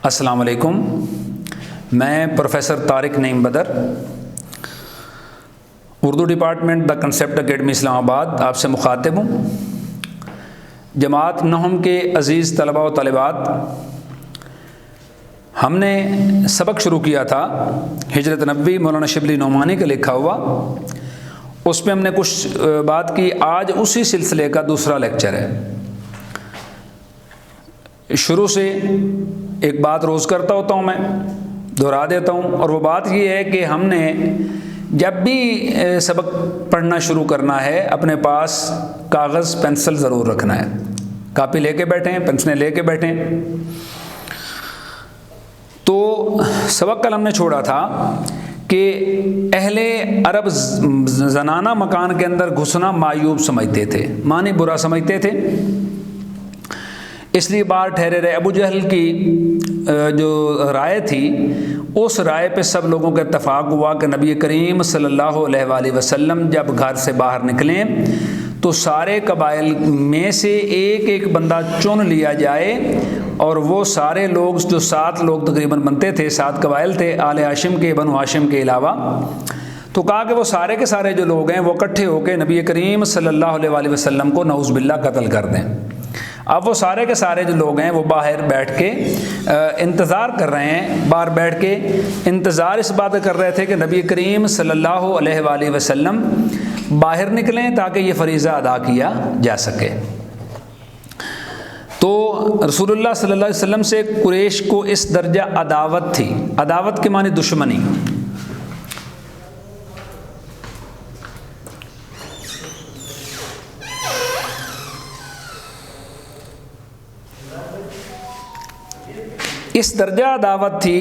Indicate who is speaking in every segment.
Speaker 1: السلام علیکم، میں professor Tariq Naeem Badar, Urdu department the concept academy Islamabad آپ سے مخاطب ہوں۔ جماعت نہم کے عزیز طلباء و طالبات، ہم نے سبق شروع کیا تھا ہجرت نبوی مولانا شبلی نعمانی کا لکھا ہوا، اس میں ہم نے کچھ بات کی۔ آج اسی سلسلے کا دوسرا لیکچر ہے۔ شروع سے ایک بات روز کرتا ہوتا ہوں، میں دہرا دیتا ہوں، اور وہ بات یہ ہے کہ ہم نے جب بھی سبق پڑھنا شروع کرنا ہے اپنے پاس کاغذ پینسل ضرور رکھنا ہے۔ کاپی لے کے بیٹھیں، پینسلیں لے کے بیٹھیں۔ تو سبق کل ہم نے چھوڑا تھا کہ اہل عرب زنانہ مکان کے اندر گھسنا معیوب سمجھتے تھے، معنی برا سمجھتے تھے، اس لیے بار ٹھہرے رہے۔ ابو جہل کی جو رائے تھی، اس رائے پہ سب لوگوں کا اتفاق ہوا کہ نبی کریم صلی اللہ علیہ وآلہ وسلم جب گھر سے باہر نکلیں تو سارے قبائل میں سے ایک ایک بندہ چن لیا جائے، اور وہ سارے لوگ جو 7 لوگ تقریباً بنتے تھے، 7 قبائل تھے آل ہاشم کے، بنو ہاشم کے علاوہ، تو کہا کہ وہ سارے کے سارے جو لوگ ہیں وہ اکٹھے ہو کے نبی کریم صلی اللہ علیہ وآلہ وسلم کو نعوذ باللہ قتل کر دیں۔ اب وہ سارے کے سارے جو لوگ ہیں وہ باہر بیٹھ کے انتظار کر رہے ہیں، باہر بیٹھ کے انتظار اس بات کر رہے تھے کہ نبی کریم صلی اللہ علیہ وآلہ وسلم باہر نکلیں تاکہ یہ فریضہ ادا کیا جا سکے۔ تو رسول اللہ صلی اللہ علیہ وسلم سے قریش کو اس درجہ عداوت تھی۔ عداوت کے معنی دشمنی۔ اس درجہ عداوت تھی،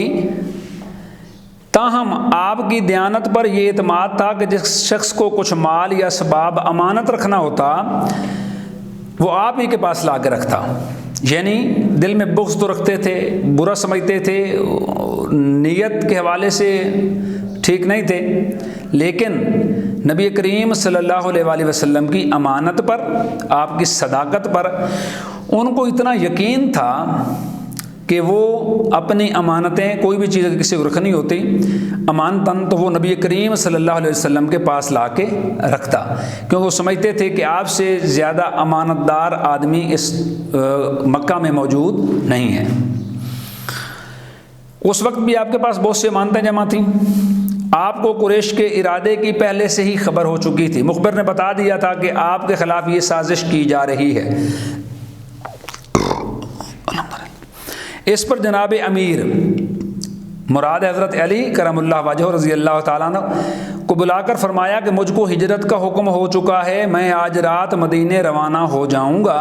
Speaker 1: تاہم آپ کی دیانت پر یہ اعتماد تھا کہ جس شخص کو کچھ مال یا اسباب امانت رکھنا ہوتا وہ آپ ہی کے پاس لا کے رکھتا۔ یعنی دل میں بغض تو رکھتے تھے، برا سمجھتے تھے، نیت کے حوالے سے ٹھیک نہیں تھے، لیکن نبی کریم صلی اللہ علیہ وآلہ وسلم کی امانت پر، آپ کی صداقت پر ان کو اتنا یقین تھا کہ وہ اپنی امانتیں، کوئی بھی چیز کسی کو رکھنی ہوتی امانتاً، تو وہ نبی کریم صلی اللہ علیہ وسلم کے پاس لا کے رکھتا، کیونکہ وہ سمجھتے تھے کہ آپ سے زیادہ امانت دار آدمی اس مکہ میں موجود نہیں ہے۔ اس وقت بھی آپ کے پاس بہت سی امانتیں جمع تھیں۔ آپ کو قریش کے ارادے کی پہلے سے ہی خبر ہو چکی تھی، مخبر نے بتا دیا تھا کہ آپ کے خلاف یہ سازش کی جا رہی ہے۔ اس پر جناب امیر، مراد حضرت علی کرم اللہ وجہہ رضی اللہ تعالیٰ عنہ کو بلا کر فرمایا کہ مجھ کو ہجرت کا حکم ہو چکا ہے، میں آج رات مدینے روانہ ہو جاؤں گا،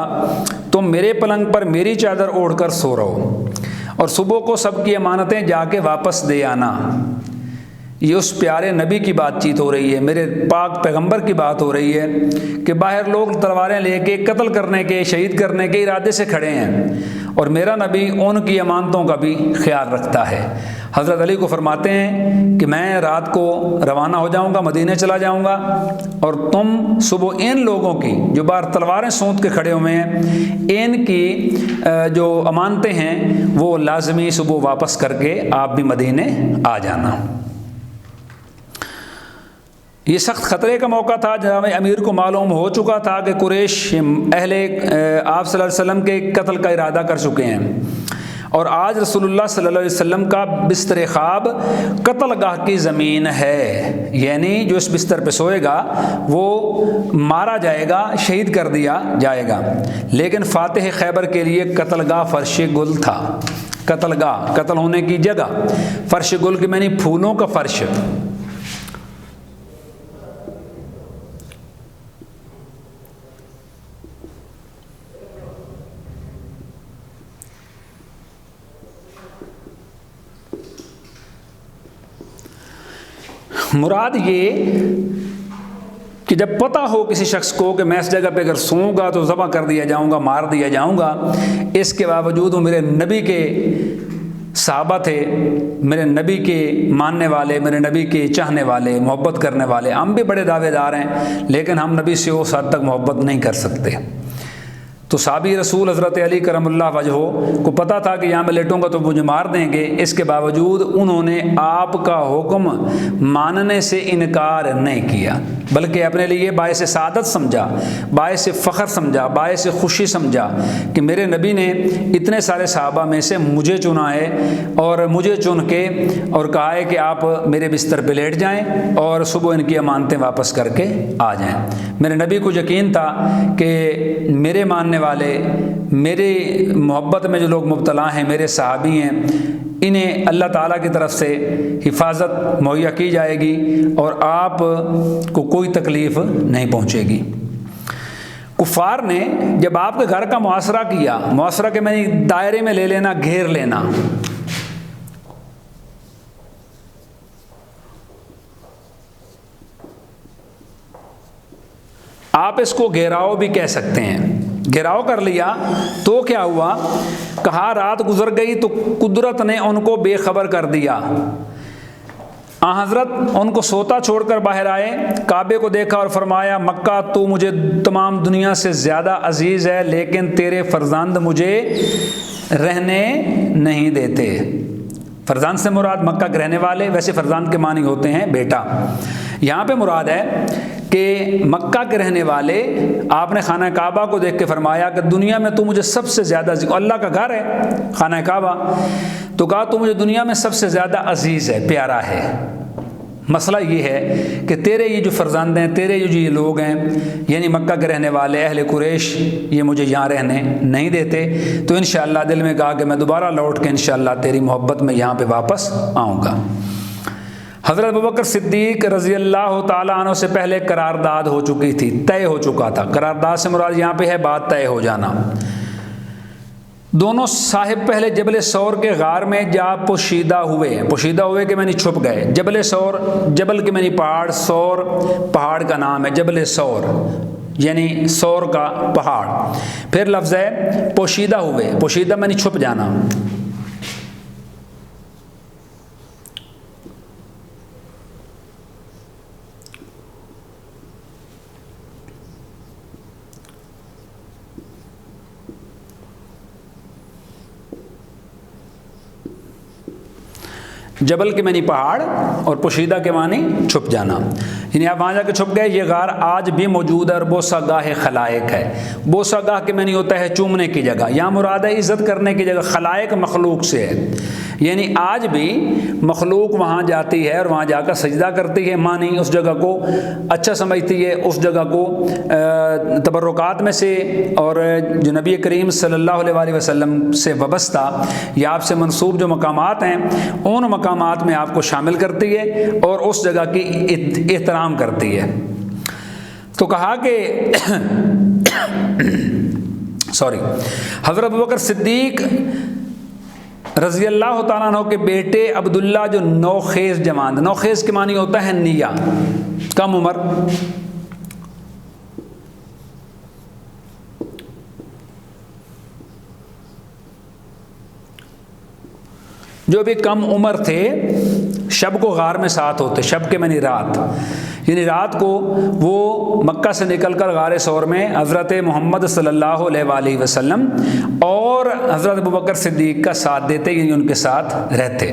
Speaker 1: تم میرے پلنگ پر میری چادر اوڑھ کر سو رہو، اور صبح کو سب کی امانتیں جا کے واپس دے آنا۔ یہ اس پیارے نبی کی بات چیت ہو رہی ہے، میرے پاک پیغمبر کی بات ہو رہی ہے کہ باہر لوگ تلواریں لے کے قتل کرنے کے، شہید کرنے کے ارادے سے کھڑے ہیں، اور میرا نبی ان کی امانتوں کا بھی خیال رکھتا ہے۔ حضرت علی کو فرماتے ہیں کہ میں رات کو روانہ ہو جاؤں گا، مدینے چلا جاؤں گا، اور تم صبح ان لوگوں کی جو باہر تلواریں سونت کے کھڑے ہوئے ہیں، ان کی جو امانتیں ہیں وہ لازمی صبح واپس کر کے آپ بھی مدینے آ جانا۔ یہ سخت خطرے کا موقع تھا۔ جناب امیر کو معلوم ہو چکا تھا کہ قریش اہل آپ صلی اللہ علیہ وسلم کے قتل کا ارادہ کر چکے ہیں، اور آج رسول اللہ صلی اللہ علیہ وسلم کا بستر خواب قتل گاہ کی زمین ہے، یعنی جو اس بستر پہ سوئے گا وہ مارا جائے گا، شہید کر دیا جائے گا۔ لیکن فاتح خیبر کے لیے قتل گاہ فرش گل تھا۔ قتل گاہ، قتل ہونے کی جگہ، فرش گل کے معنی پھولوں کا فرش۔ مراد یہ کہ جب پتہ ہو کسی شخص کو کہ میں اس جگہ پہ اگر سوؤں گا تو ذبح کر دیا جاؤں گا، مار دیا جاؤں گا، اس کے باوجود وہ میرے نبی کے صحابہ تھے، میرے نبی کے ماننے والے، میرے نبی کے چاہنے والے، محبت کرنے والے۔ ہم بھی بڑے دعوے دار ہیں لیکن ہم نبی سے اس حد تک محبت نہیں کر سکتے۔ تو صحابی رسول حضرت علی کرم اللہ وجہہ کو پتہ تھا کہ یہاں میں لیٹوں گا تو مجھے مار دیں گے، اس کے باوجود انہوں نے آپ کا حکم ماننے سے انکار نہیں کیا، بلکہ اپنے لیے باعث سعادت سمجھا، باعث فخر سمجھا، باعث خوشی سمجھا کہ میرے نبی نے اتنے سارے صحابہ میں سے مجھے چنا ہے، اور مجھے چن کے اور کہا ہے کہ آپ میرے بستر پہ لیٹ جائیں اور صبح ان کی امانتیں واپس کر کے آ جائیں۔ میرے نبی کو یقین تھا کہ میرے ماننے والے، میری محبت میں جو لوگ مبتلا ہیں، میرے صحابی ہیں، انہیں اللہ تعالیٰ کی طرف سے حفاظت مہیا کی جائے گی اور آپ کو کوئی تکلیف نہیں پہنچے گی۔ کفار نے جب آپ کے گھر کا محاصرہ کیا، محاصرہ کے میں دائرے میں لے لینا، گھیر لینا، آپ اس کو گھیراؤ بھی کہہ سکتے ہیں، گھیراؤ کر لیا تو کیا ہوا؟ کہا رات گزر گئی تو قدرت نے ان کو بے خبر کر دیا۔ حضرت ان کو سوتا چھوڑ کر باہر آئے، کعبے کو دیکھا اور فرمایا مکہ تو مجھے تمام دنیا سے زیادہ عزیز ہے، لیکن تیرے فرزند مجھے رہنے نہیں دیتے۔ فرزند سے مراد مکہ کے رہنے والے، ویسے فرزند کے معنی ہوتے ہیں بیٹا، یہاں پہ مراد ہے کہ مکہ کے رہنے والے، آپ نے خانہ کعبہ کو دیکھ کے فرمایا کہ دنیا میں تو مجھے سب سے زیادہ عزیز، اللہ کا گھر ہے خانہ کعبہ، تو کہا تو مجھے دنیا میں سب سے زیادہ عزیز ہے، پیارا ہے۔ مسئلہ یہ ہے کہ تیرے یہ جو فرزند ہیں، تیرے جو یہ لوگ ہیں، یعنی مکہ کے رہنے والے اہل قریش، یہ مجھے یہاں رہنے نہیں دیتے، تو انشاءاللہ دل میں کہا کہ میں دوبارہ لوٹ کے انشاءاللہ تیری محبت میں یہاں پہ واپس آؤں گا۔ حضرت ابوبکر صدیق رضی اللہ تعالیٰ عنہ سے پہلے قرارداد ہو چکی تھی، طے ہو چکا تھا۔ قرارداد سے مراد یہاں پہ ہے بات طے ہو جانا۔ دونوں صاحب پہلے جبل ثور کے غار میں جا پوشیدہ ہوئے کہ معنی چھپ گئے۔ جبل ثور، جبل کے معنی پہاڑ، ثور پہاڑ کا نام ہے، جبل ثور یعنی ثور کا پہاڑ۔ پھر لفظ ہے پوشیدہ ہوئے، پوشیدہ معنی چھپ جانا۔ جبل کے معنی پہاڑ اور پوشیدہ کے معنی چھپ جانا، یعنی آپ وہاں جا کے چھپ گئے۔ یہ غار آج بھی موجود ہے اور بوسہ گاہ خلائق ہے۔ بوسہ گاہ کے معنی ہوتا ہے چومنے کی جگہ، یہاں مراد ہے عزت کرنے کی جگہ، خلائق مخلوق سے ہے، یعنی آج بھی مخلوق وہاں جاتی ہے اور وہاں جا کر سجدہ کرتی ہے، معنی اس جگہ کو اچھا سمجھتی ہے، اس جگہ کو تبرکات میں سے اور جو نبی کریم صلی اللہ علیہ وسلم سے وابستہ یا آپ سے منسوب جو مقامات ہیں، ان مقامات میں آپ کو شامل کرتی ہے اور اس جگہ کی احترام کرتی ہے۔ تو کہا کہ حضرت ابوبکر صدیق رضی اللہ تعالیٰ عنہ کے بیٹے عبداللہ جو نوخیز جوان، نوخیز کے معنی ہوتا ہے نیا، کم عمر، جو بھی کم عمر تھے، شب کو غار میں ساتھ ہوتے، شب کے معنی رات، یعنی رات کو وہ مکہ سے نکل کر غار ثور میں حضرت محمد صلی اللہ علیہ وآلہ وسلم اور حضرت ابوبکر صدیق کا ساتھ دیتے، یعنی ان کے ساتھ رہتے۔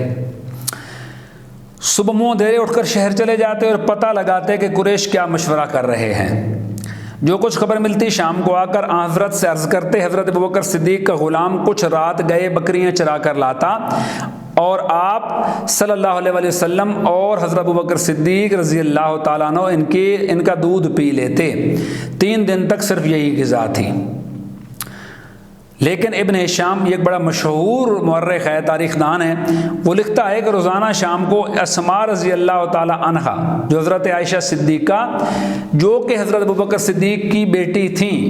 Speaker 1: صبح منہ اندھیرے اٹھ کر شہر چلے جاتے اور پتہ لگاتے کہ قریش کیا مشورہ کر رہے ہیں۔ جو کچھ خبر ملتی شام کو آ کر حضرت سے عرض کرتے، حضرت ابوبکر صدیق کا غلام کچھ رات گئے بکریاں چرا کر لاتا اور آپ صلی اللہ علیہ وآلہ وسلم اور حضرت ابوبکر صدیق رضی اللہ تعالیٰ عنہ ان کا دودھ پی لیتے۔ 3 دن تک صرف یہی غذا تھی۔ لیکن ابن ہشام، یہ ایک بڑا مشہور مورخ ہے، تاریخ دان ہے، وہ لکھتا ہے کہ روزانہ شام کو اسماء رضی اللہ تعالی عنہا، جو حضرت عائشہ صدیقہ جو کہ حضرت ابوبکر صدیق کی بیٹی تھیں،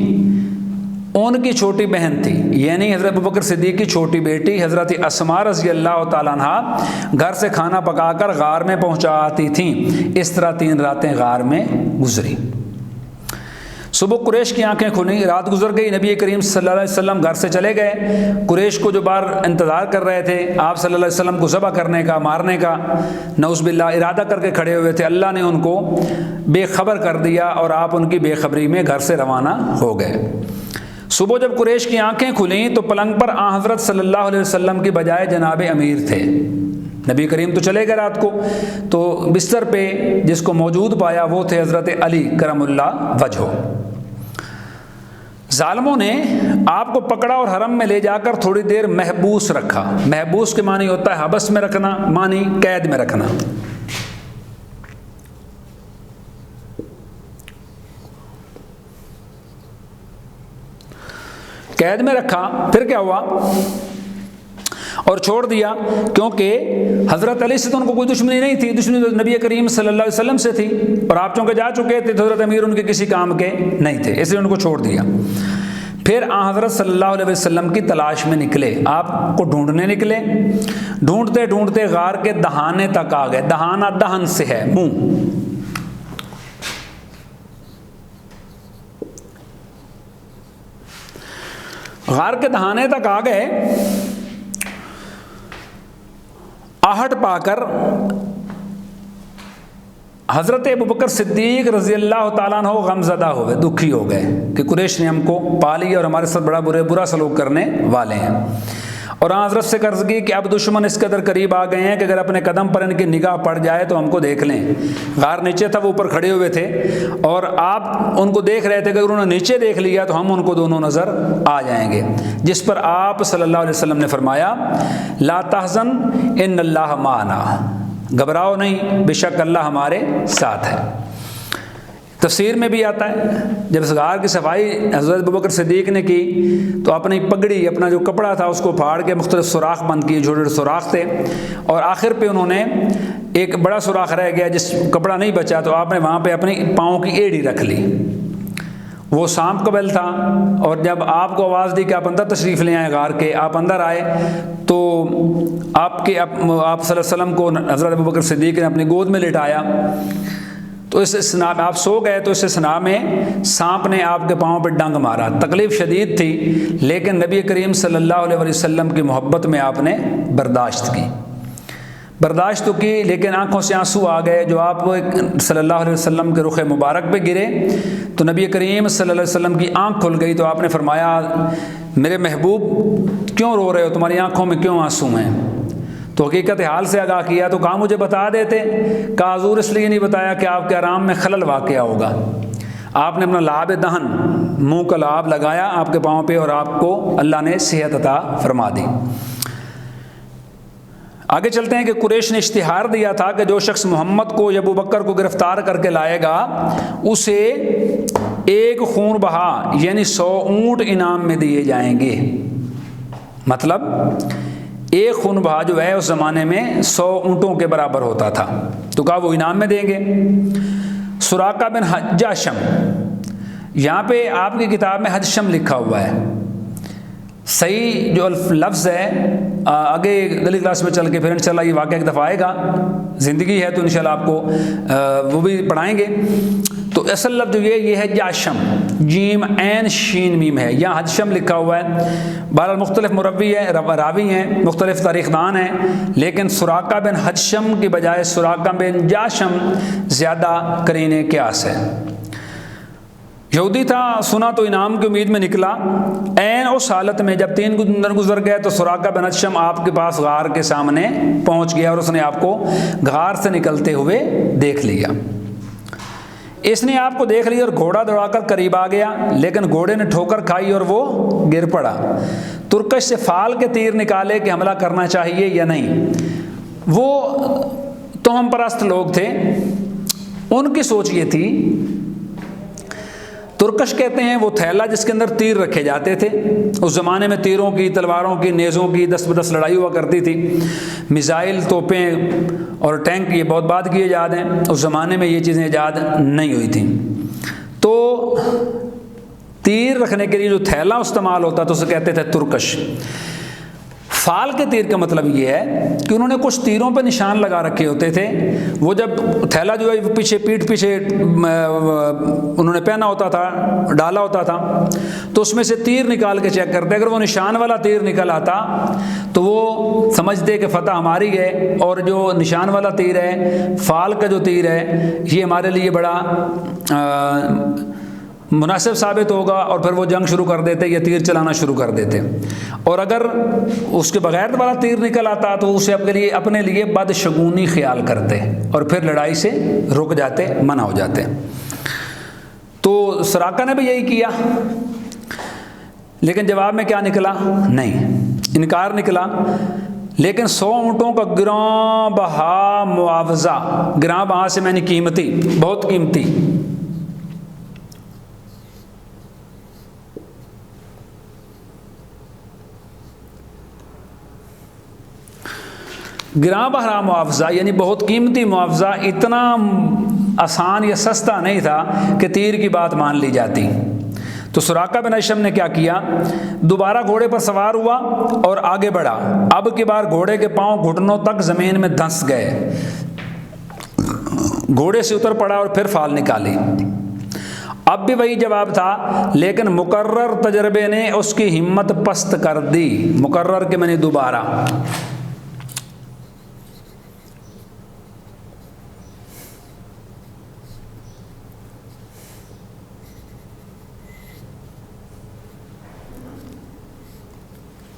Speaker 1: ان کی چھوٹی بہن تھی، یعنی حضرت ابوبکر صدیق کی چھوٹی بیٹی حضرت اسماء رضی اللہ تعالی عنہا گھر سے کھانا پکا کر غار میں پہنچا آتی تھیں۔ اس طرح 3 راتیں غار میں گزری۔ صبح قریش کی آنکھیں کھلی، رات گزر گئی، نبی کریم صلی اللہ علیہ وسلم گھر سے چلے گئے۔ قریش کو جو بار انتظار کر رہے تھے آپ صلی اللہ علیہ وسلم کو ذبح کرنے کا، مارنے کا، نعوذ باللہ ارادہ کر کے کھڑے ہوئے تھے، اللہ نے ان کو بے خبر کر دیا اور آپ ان کی بے خبری میں گھر سے روانہ ہو گئے۔ صبح جب قریش کی آنکھیں کھلیں تو پلنگ پر آن حضرت صلی اللہ علیہ وسلم کی بجائے جناب امیر تھے۔ نبی کریم تو چلے گئے رات کو، تو بستر پہ جس کو موجود پایا وہ تھے حضرت علی کرم اللہ وجہہ۔ ظالموں نے آپ کو پکڑا اور حرم میں لے جا کر تھوڑی دیر محبوس رکھا۔ محبوس کے معنی ہوتا ہے حبس میں رکھنا، معنی قید میں رکھنا۔ قید میں رکھا، پھر کیا ہوا؟ اور چھوڑ دیا، کیونکہ حضرت علی سے تو ان کو کوئی دشمنی نہیں تھی، دشمنی تو نبی کریم صلی اللہ علیہ وسلم سے تھی، اور آپ چونکہ جا چکے تھے تو حضرت امیر ان کے کسی کام کے نہیں تھے، اس لیے ان کو چھوڑ دیا۔ پھر حضرت صلی اللہ علیہ وسلم کی تلاش میں نکلے، آپ کو ڈھونڈنے نکلے۔ ڈھونڈتے ڈھونڈتے غار کے دہانے تک آ گئے۔ دہانہ دہن سے ہے منہ۔ غار کے دہانے تک آ گئے، آہٹ پا کر حضرت ابوبکر صدیق رضی اللہ تعالیٰ عنہ غمزدہ ہوئے، دکھی ہو گئے کہ قریش نے ہم کو پا لیا اور ہمارے ساتھ بڑا برا سلوک کرنے والے ہیں، اور حضرت سے عرض کی کہ اب دشمن اس قدر قریب آ گئے ہیں کہ اگر اپنے قدم پر ان کی نگاہ پڑ جائے تو ہم کو دیکھ لیں۔ غار نیچے تھا، وہ اوپر کھڑے ہوئے تھے اور آپ ان کو دیکھ رہے تھے کہ اگر انہوں نے نیچے دیکھ لیا تو ہم ان کو دونوں نظر آ جائیں گے، جس پر آپ صلی اللہ علیہ وسلم نے فرمایا لا تحزن ان اللہ معنا، گھبراؤ نہیں، بے شک اللہ ہمارے ساتھ ہے۔ تفسیر میں بھی آتا ہے جب اس غار کی صفائی حضرت ابوبکر صدیق نے کی تو اپنی پگڑی، اپنا جو کپڑا تھا اس کو پھاڑ کے مختلف سوراخ بند کیے، چھوٹے چھوٹے سوراخ تھے، اور آخر پہ انہوں نے ایک بڑا سوراخ رہ گیا جس کپڑا نہیں بچا تو آپ نے وہاں پہ اپنی پاؤں کی ایڑی رکھ لی۔ وہ سانپ قبل تھا، اور جب آپ کو آواز دی کہ آپ اندر تشریف لے آئیں غار کے، آپ اندر آئے تو آپ صلی اللہ علیہ وسلم کو حضرت ابوبکر صدیق نے اپنی گود میں لٹایا، تو اس اسنا میں آپ سو گئے تو اس اسنا میں سانپ نے آپ کے پاؤں پہ ڈنگ مارا۔ تکلیف شدید تھی، لیکن نبی کریم صلی اللہ علیہ وسلم کی محبت میں آپ نے برداشت تو کی، لیکن آنکھوں سے آنسو آ گئے جو آپ صلی اللہ علیہ وسلم کے رخ مبارک پہ گرے تو نبی کریم صلی اللہ علیہ وسلم کی آنکھ کھل گئی، تو آپ نے فرمایا میرے محبوب کیوں رو رہے ہو، تمہاری آنکھوں میں کیوں آنسو ہیں؟ تو حقیقت حال سے آگاہ کیا تو کہا مجھے بتا دیتے، کہا حضور اس لیے نہیں بتایا کہ آپ کے آرام میں خلل واقع ہوگا۔ آپ نے اپنا لعاب دہن، منہ کا لعاب لگایا آپ کے پاؤں پہ اور آپ کو اللہ نے صحت عطا فرما دی۔ آگے چلتے ہیں کہ قریش نے اشتہار دیا تھا کہ جو شخص محمد کو یا ابوبکر کو گرفتار کر کے لائے گا اسے ایک خون بہا یعنی 100 اونٹ انعام میں دیے جائیں گے۔ مطلب ایک خون بہا جو ہے اس زمانے میں 100 اونٹوں کے برابر ہوتا تھا، تو کہا وہ انعام میں دیں گے۔ سراقہ بن حجاشم، یہاں پہ آپ کی کتاب میں حجشم لکھا ہوا ہے، صحیح جو لفظ ہے آگے اگلی کلاس میں چل کے پھر انشاءاللہ یہ واقعہ ایک دفعہ آئے گا، زندگی ہے تو انشاءاللہ آپ کو وہ بھی پڑھائیں گے۔ تو اصل لفظ جو یہ ہے جاشم، جیم عین شین میم ہے، یہاں حجشم لکھا ہوا ہے۔ بہرحال مختلف مروی ہیں، راوی ہیں، مختلف تاریخ دان ہیں، لیکن سراقہ بن حجشم کی بجائے سراقہ بن جاشم زیادہ قرین قیاس ہے۔ یہودی تھا، سنا تو انعام کی امید میں نکلا، عین اس حالت میں جب 3 دن گزر گئے تو سراقہ بن حجشم آپ کے پاس غار کے سامنے پہنچ گیا اور اس نے آپ کو غار سے نکلتے ہوئے دیکھ لیا۔ اس نے آپ کو دیکھ لیا اور گھوڑا دوڑا کر قریب آ گیا، لیکن گھوڑے نے ٹھوکر کھائی اور وہ گر پڑا۔ ترکش سے فال کے تیر نکالے کہ حملہ کرنا چاہیے یا نہیں۔ وہ توہم پرست لوگ تھے، ان کی سوچ یہ تھی، ترکش کہتے ہیں وہ تھیلا جس کے اندر تیر رکھے جاتے تھے، اس زمانے میں تیروں کی، تلواروں کی، نیزوں کی 10 بدس لڑائی ہوا کرتی تھی، میزائل، توپیں اور ٹینک یہ بہت بعد کی ایجاد ہیں، اس زمانے میں یہ چیزیں ایجاد نہیں ہوئی تھیں۔ تو تیر رکھنے کے لیے جو تھیلا استعمال ہوتا تو اسے کہتے تھے ترکش۔ فال کے تیر کا مطلب یہ ہے کہ انہوں نے کچھ تیروں پہ نشان لگا رکھے ہوتے تھے، وہ جب تھیلا جو ہے پیچھے پیٹھ پیچھے انہوں نے پہنا ہوتا تھا، ڈالا ہوتا تھا، تو اس میں سے تیر نکال کے چیک کرتے، اگر وہ نشان والا تیر نکل آتا تو وہ سمجھتے کہ فتح ہماری ہے، اور جو نشان والا تیر ہے، فال کا جو تیر ہے، یہ ہمارے لیے بڑا مناسب ثابت ہوگا اور پھر وہ جنگ شروع کر دیتے یا تیر چلانا شروع کر دیتے، اور اگر اس کے بغیر والا تیر نکل آتا تو اسے اپنے لیے بدشگونی خیال کرتے اور پھر لڑائی سے رک جاتے، منع ہو جاتے۔ تو سراقہ نے بھی یہی کیا، لیکن جواب میں کیا نکلا؟ نہیں، انکار نکلا۔ لیکن 100 اونٹوں کا گراں بہا معاوضہ، گراں بہا سے میں نے قیمتی، بہت قیمتی، گراں بہا معاوضہ یعنی بہت قیمتی معاوضہ اتنا آسان یا سستا نہیں تھا کہ تیر کی بات مان لی جاتی۔ تو سراقہ بن اشم نے کیا کیا؟ دوبارہ گھوڑے پر سوار ہوا اور آگے بڑھا۔ اب کی بار گھوڑے کے پاؤں گھٹنوں تک زمین میں دھنس گئے، گھوڑے سے اتر پڑا اور پھر فال نکالی۔ اب بھی وہی جواب تھا، لیکن مکرر تجربے نے اس کی ہمت پست کر دی۔ مکرر کے معنی دوبارہ۔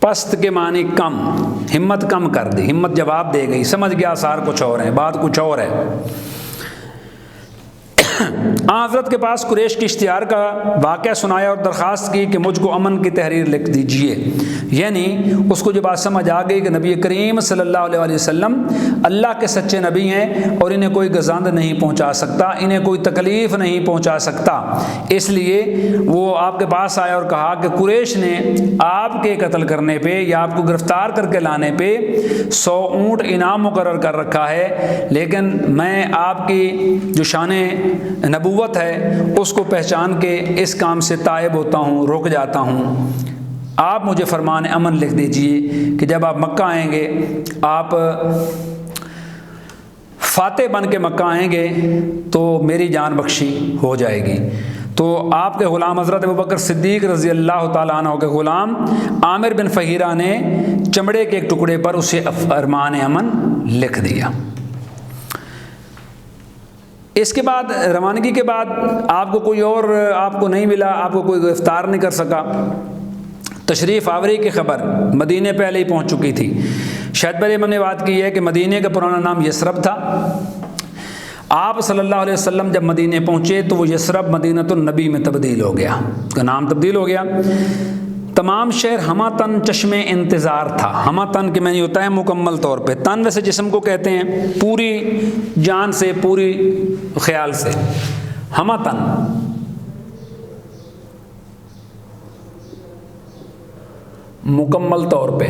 Speaker 1: پست کے معنی کم، ہمت کم کر دی، ہمت جواب دے گئی، سمجھ گیا آثار کچھ اور ہیں، بات کچھ اور ہے۔ حضرت کے پاس قریش کی اشتہار کا واقعہ سنایا اور درخواست کی کہ مجھ کو امن کی تحریر لکھ دیجئے، یعنی اس کو جو بات سمجھ آ گئی کہ نبی کریم صلی اللہ علیہ وسلم اللہ کے سچے نبی ہیں اور انہیں کوئی گزند نہیں پہنچا سکتا، انہیں کوئی تکلیف نہیں پہنچا سکتا، اس لیے وہ آپ کے پاس آیا اور کہا کہ قریش نے آپ کے قتل کرنے پہ یا آپ کو گرفتار کر کے لانے پہ 100 اونٹ انعام مقرر کر رکھا ہے، لیکن میں آپ کی جو شان نبوت ہے اس کو پہچان کے اس کام سے تائب ہوتا ہوں، رک جاتا ہوں۔ آپ مجھے فرمان امن لکھ دیجئے کہ جب آپ مکہ آئیں گے، آپ فاتح بن کے مکہ آئیں گے تو میری جان بخشی ہو جائے گی۔ تو آپ کے غلام حضرت ابوبکر صدیق رضی اللہ تعالیٰ عنہ کے غلام عامر بن فہیرہ نے چمڑے کے ایک ٹکڑے پر اسے فرمان امن لکھ دیا۔ اس کے بعد روانگی کے بعد آپ کو کوئی اور آپ کو نہیں ملا، آپ کو کوئی گرفتار نہیں کر سکا۔ تشریف آوری کی خبر مدینے پہلے ہی پہنچ چکی تھی۔ شاید بھائی ہم نے بات کی ہے کہ مدینے کا پرانا نام یثرب تھا۔ آپ صلی اللہ علیہ وسلم جب مدینے پہنچے تو وہ یثرب مدینۃ النبی میں تبدیل ہو گیا، اس کا نام تبدیل ہو گیا۔ تمام شہر ہمہ تن چشم انتظار تھا۔ ہمہ تن کے معنی ہوتا ہے مکمل طور پہ، تن ویسے جسم کو کہتے ہیں، پوری جان سے، پوری خیال سے، ہمہ تن۔ مکمل طور پہ۔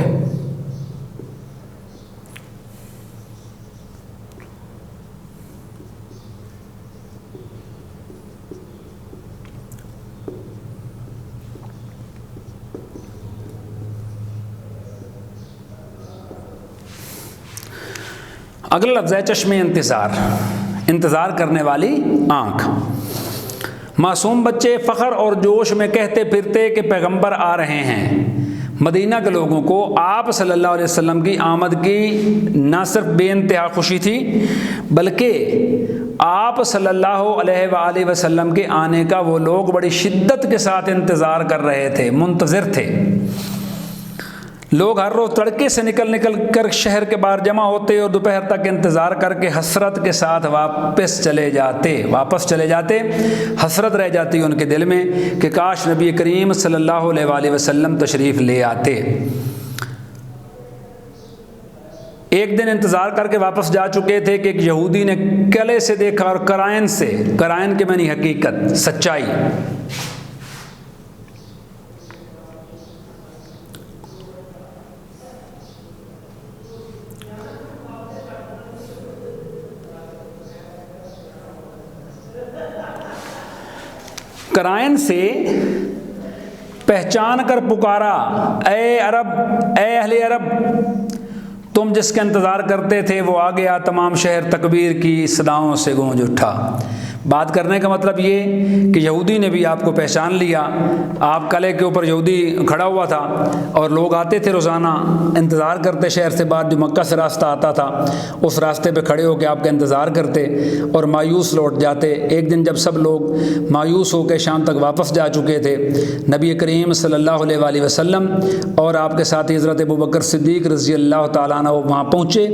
Speaker 1: اگلا لفظ ہے چشم انتظار، انتظار کرنے والی آنکھ۔ معصوم بچے فخر اور جوش میں کہتے پھرتے کہ پیغمبر آ رہے ہیں۔ مدینہ کے لوگوں کو آپ صلی اللہ علیہ وسلم کی آمد کی نہ صرف بے انتہا خوشی تھی، بلکہ آپ صلی اللہ علیہ وآلہ وسلم کے آنے کا وہ لوگ بڑی شدت کے ساتھ انتظار کر رہے تھے، منتظر تھے۔ لوگ ہر روز تڑکے سے نکل کر شہر کے باہر جمع ہوتے اور دوپہر تک انتظار کر کے حسرت کے ساتھ واپس چلے جاتے۔ حسرت رہ جاتی ان کے دل میں کہ کاش نبی کریم صلی اللہ علیہ وآلہ وسلم تشریف لے آتے۔ ایک دن انتظار کر کے واپس جا چکے تھے کہ ایک یہودی نے قلعے سے دیکھا اور قرائن کے معنی حقیقت، سچائی۔ قرائن سے پہچان کر پکارا، اے عرب، اے اہل عرب، تم جس کا انتظار کرتے تھے وہ آ گیا۔ تمام شہر تکبیر کی صداؤں سے گونج اٹھا۔ بات کرنے کا مطلب یہ کہ یہودی نے بھی آپ کو پہچان لیا، آپ قلعے کے اوپر یہودی کھڑا ہوا تھا اور لوگ آتے تھے روزانہ، انتظار کرتے شہر سے بعد جو مکہ سے راستہ آتا تھا اس راستے پہ کھڑے ہو کے آپ کا انتظار کرتے اور مایوس لوٹ جاتے۔ ایک دن جب سب لوگ مایوس ہو کے شام تک واپس جا چکے تھے، نبی کریم صلی اللہ علیہ وآلہ وسلم اور آپ کے ساتھی حضرت ابوبکر صدیق رضی اللہ تعالیٰ عنہ وہاں پہنچے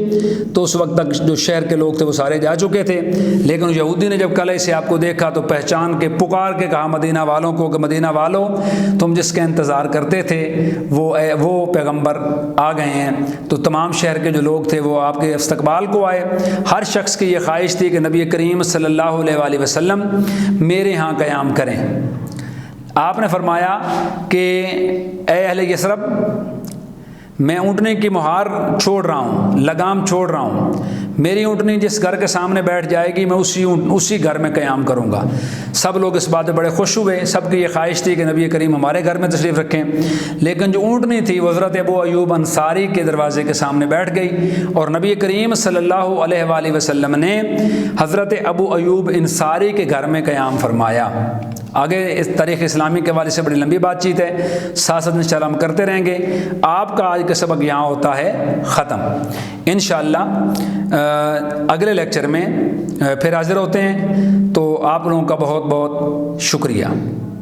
Speaker 1: تو اس وقت تک جو شہر کے لوگ تھے وہ سارے جا چکے تھے، لیکن یہودی نے جب قلعے سے آپ کو دیکھا تو پہچان کے پکار کے کہا مدینہ والوں کو کہ مدینہ والوں تم جس کا انتظار کرتے تھے وہ پیغمبر آ گئے ہیں۔ تو تمام شہر کے جو لوگ تھے وہ آپ کے استقبال کو آئے۔ ہر شخص کی یہ خواہش تھی کہ نبی کریم صلی اللہ علیہ وآلہ وسلم میرے ہاں قیام کریں۔ آپ نے فرمایا کہ اے اہل یثرب، میں اونٹنی کی مہار چھوڑ رہا ہوں، لگام چھوڑ رہا ہوں، میری اونٹنی جس گھر کے سامنے بیٹھ جائے گی میں اسی گھر میں قیام کروں گا۔ سب لوگ اس بات پہ بڑے خوش ہوئے، سب کی یہ خواہش تھی کہ نبی کریم ہمارے گھر میں تشریف رکھیں، لیکن جو اونٹنی تھی وہ حضرت ابو ایوب انصاری کے دروازے کے سامنے بیٹھ گئی اور نبی کریم صلی اللہ علیہ وآلہ وسلم نے حضرت ابو ایوب انصاری کے گھر میں قیام فرمایا۔ آگے اس تاریخ اسلامی کے حوالے سے بڑی لمبی بات چیت ہے، ساتھ ساتھ انشاءاللہ ہم کرتے رہیں گے۔ آپ کا آج کا سبق یہاں ہوتا ہے ختم۔ انشاءاللہ اگلے لیکچر میں پھر حاضر ہوتے ہیں، تو آپ لوگوں کا بہت بہت شکریہ۔